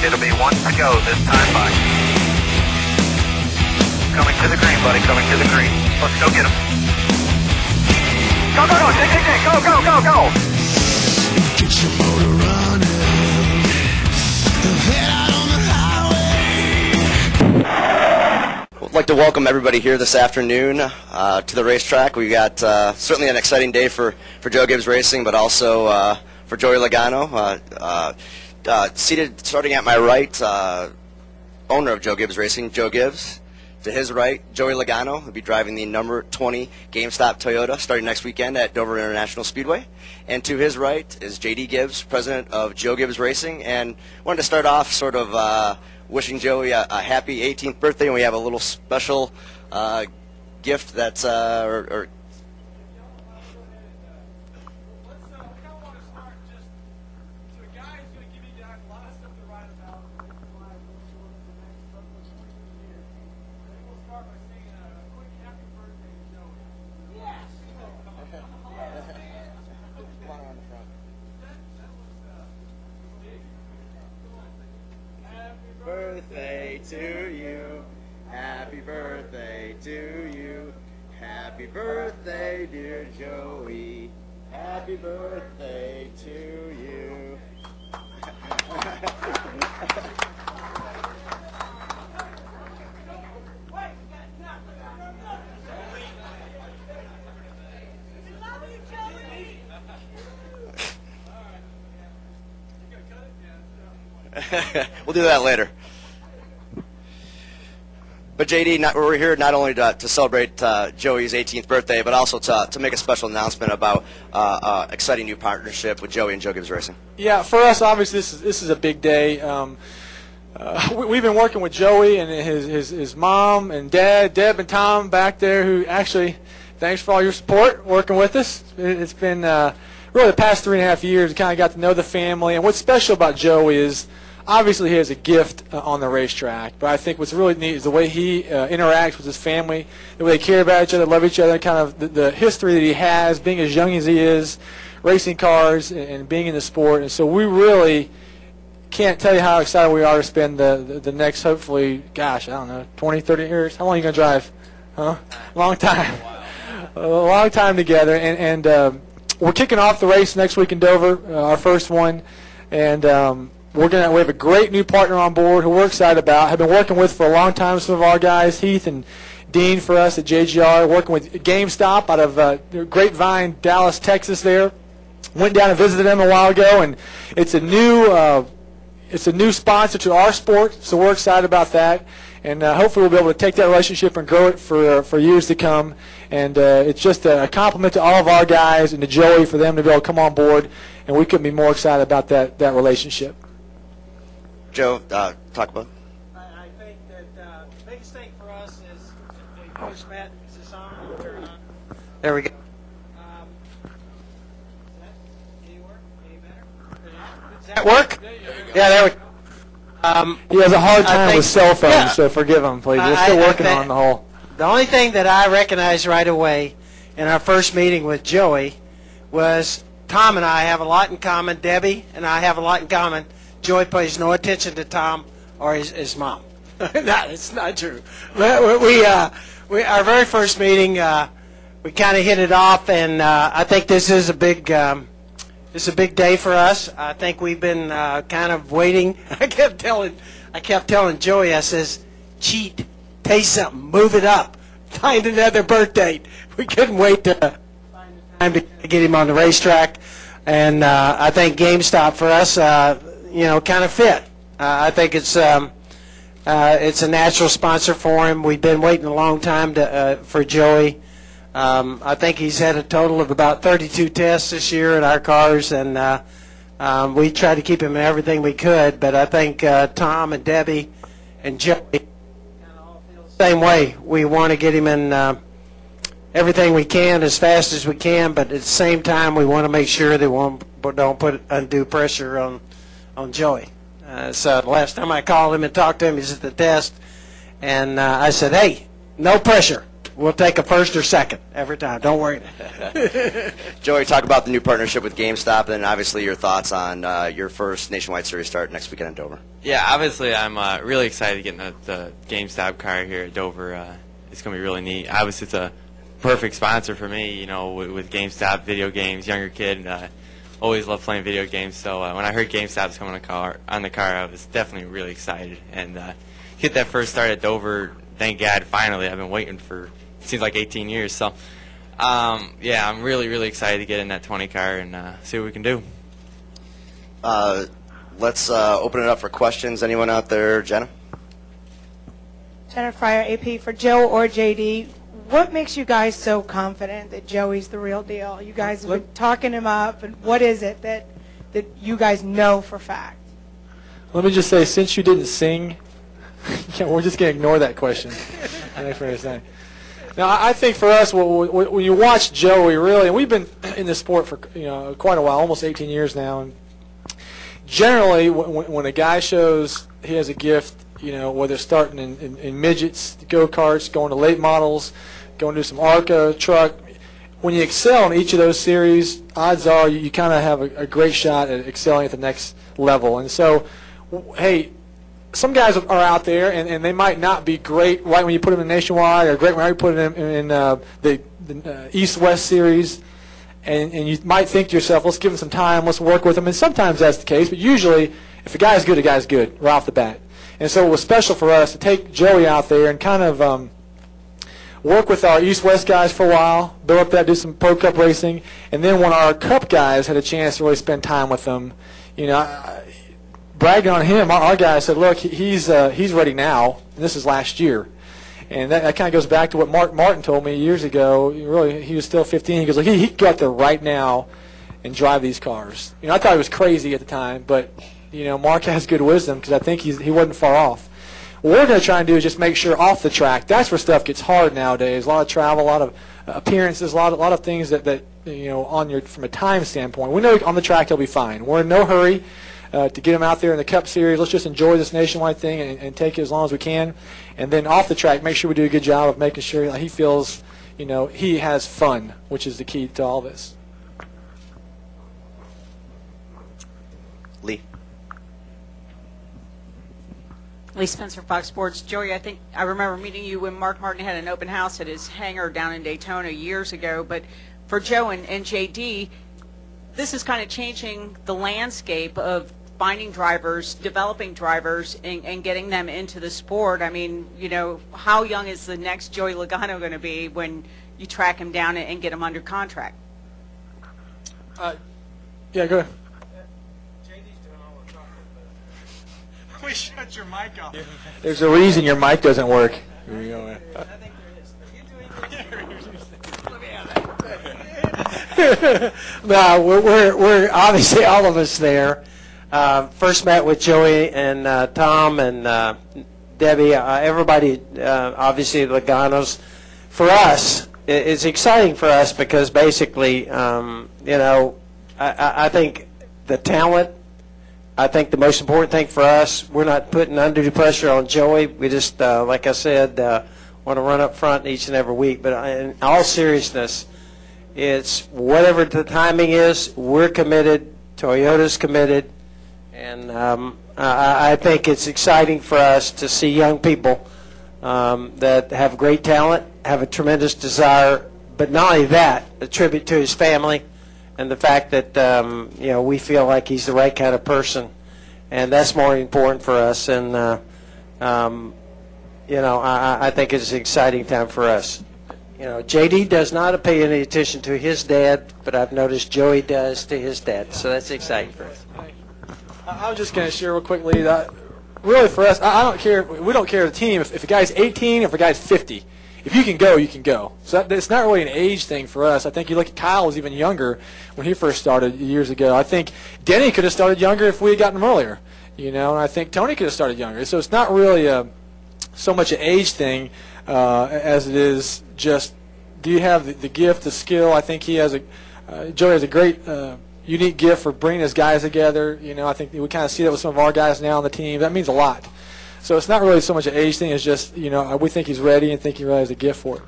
It'll be 1 to go this time by. Coming to the green, buddy, coming to the green. Let's go get him. Go, go, go, go, go, go, go! Get your motor running. Head out on the highway. I'd like to welcome everybody here this afternoon to the racetrack. We got certainly an exciting day for Joe Gibbs Racing, but also for Joey Logano. Seated starting at my right, owner of Joe Gibbs Racing, Joe Gibbs. To his right, Joey Lagano will be driving the number 20 GameStop Toyota starting next weekend at Dover International Speedway. And to his right is J.D. Gibbs, president of Joe Gibbs Racing. And wanted to start off sort of wishing Joey a happy 18th birthday. And we have a little special gift that's birthday to you, happy birthday to you, happy birthday dear Joey, happy birthday to you. We'll do that later. But JD, we're here not only to celebrate Joey's 18th birthday, but also to make a special announcement about exciting new partnership with Joey and Joe Gibbs Racing. Yeah, for us, obviously, this is a big day. We've been working with Joey and his mom and dad, Deb and Tom back there, who actually, thanks for all your support working with us. It's been really the past 3.5 years, we kind of got to know the family. And what's special about Joey is, obviously, he has a gift on the racetrack, but I think what's really neat is the way he interacts with his family, the way they care about each other, love each other, kind of the history that he has, being as young as he is, racing cars and being in the sport. And so we really can't tell you how excited we are to spend the next, hopefully, gosh, I don't know, 20, 30 years. How long are you going to drive? Huh? Long time. A long time together. And we're kicking off the race next week in Dover, our first one. And we have a great new partner on board who we're excited about. Have been working with for a long time. Some of our guys, Heath and Dean, for us at JGR, working with GameStop out of Grapevine, Dallas, Texas. There, went down and visited them a while ago, and it's a new sponsor to our sport. So we're excited about that, and hopefully we'll be able to take that relationship and grow it for years to come. And it's just a compliment to all of our guys and to Joey for them to be able to come on board, and we couldn't be more excited about that relationship. Joe, talk about. I think that the biggest thing for us is the coach Matt. Is this on? Turn on. There we go. Any work? Any better? Does that work? Yeah, there we go. He has a hard time with cell phones, so forgive him, please. We're still working on the whole. The only thing that I recognized right away in our first meeting with Joey was Tom and I have a lot in common. Debbie and I have a lot in common. Joey pays no attention to Tom or his mom. No, it's not true. Our very first meeting, we kind of hit it off, and I think this is a big day for us. I think we've been kind of waiting. I kept telling Joey, I says, cheat, taste something, move it up, find another birth date. We couldn't wait to find the time to get him on the racetrack, and I think GameStop for us, kind of fit. I think it's a natural sponsor for him. We've been waiting a long time for Joey. I think he's had a total of about 32 tests this year in our cars, and we tried to keep him in everything we could. But I think Tom and Debbie and Joey kind of all feel the same way. We want to get him in everything we can as fast as we can, but at the same time, we want to make sure that we don't put undue pressure on Joey. So the last time I called him and talked to him, he's at the test, and I said, hey, no pressure. we'll take a first or second every time. Don't worry. Joey, talk about the new partnership with GameStop, and then obviously your thoughts on your first Nationwide Series start next weekend in Dover. Yeah, obviously I'm really excited getting the GameStop car here at Dover. It's going to be really neat. Obviously it's a perfect sponsor for me, you know, with GameStop, video games, younger kid. Always loved playing video games, so when I heard GameStop was coming on the car, I was definitely really excited. And get that first start at Dover, thank God, finally. I've been waiting for, it seems like 18 years. So, yeah, I'm really, really excited to get in that 20 car and see what we can do. Let's open it up for questions. Anyone out there? Jenna? Jenna Fryer, AP, for Joe or JD. What makes you guys so confident that Joey's the real deal? You guys have been talking him up, and what is it that you guys know for fact? Let me just say, since you didn't sing, we're just going to ignore that question. Thanks for saying. Now, I think for us, when you watch Joey, really, and we've been in this sport for quite a while, almost 18 years now, and generally, when a guy shows he has a gift, whether starting in midgets, go-karts, going to late models, going to some ARCA truck, when you excel in each of those series, odds are you kind of have a great shot at excelling at the next level. And so, hey, some guys are out there, and they might not be great right when you put them in Nationwide, or great when you put them in the East-West series, and you might think to yourself, let's give them some time, let's work with them. And sometimes that's the case, but usually if a guy's good, a guy's good right off the bat. And so it was special for us to take Joey out there and kind of work with our East-West guys for a while, build up that, do some Pro Cup racing, and then when our Cup guys had a chance to really spend time with them, bragging on him, our guy said, look, he's ready now, and this is last year. And that kind of goes back to what Mark Martin told me years ago. Really, he was still 15. He goes, look, he could go out there right now and drive these cars. I thought he was crazy at the time, but Mark has good wisdom because I think he wasn't far off. What we're going to try and do is just make sure off the track, that's where stuff gets hard nowadays. A lot of travel, a lot of appearances, a lot of things that from a time standpoint. We know on the track he'll be fine. We're in no hurry to get him out there in the Cup Series. Let's just enjoy this Nationwide thing and take it as long as we can. And then off the track, make sure we do a good job of making sure he feels, he has fun, which is the key to all this. Lee. Lee Spencer, Fox Sports. Joey, I think I remember meeting you when Mark Martin had an open house at his hangar down in Daytona years ago. But for Joe and JD, this is kind of changing the landscape of finding drivers, developing drivers, and getting them into the sport. I mean, how young is the next Joey Logano going to be when you track him down and get him under contract? Yeah, go ahead. We shut your mic off. There's a reason your mic doesn't work. Here we go. No, we're obviously all of us there. First met with Joey and Tom and Debbie. Everybody, obviously the Laganos. For us, it's exciting for us because basically, I think the talent. I think the most important thing for us, we're not putting undue pressure on Joey. We just, like I said, want to run up front each and every week. But in all seriousness, it's whatever the timing is, we're committed, Toyota's committed, and I think it's exciting for us to see young people that have great talent, have a tremendous desire, but not only that, a tribute to his family, and the fact that we feel like he's the right kind of person, and that's more important for us. And I think it's an exciting time for us. JD does not pay any attention to his dad, but I've noticed Joey does to his dad, so that's exciting for us. I was just going to share real quickly that really for us, I don't care. We don't care the team if a guy's 18, if a guy's 50. If you can go, you can go. So it's not really an age thing for us. I think you look at Kyle was even younger when he first started years ago. I think Denny could have started younger if we had gotten him earlier, and I think Tony could have started younger. So it's not really so much an age thing as it is just do you have the gift, the skill. I think he has Joey has a great unique gift for bringing his guys together. I think we kind of see that with some of our guys now on the team. That means a lot. So it's not really so much an age thing as just, we think he's ready and think he really has a gift for it.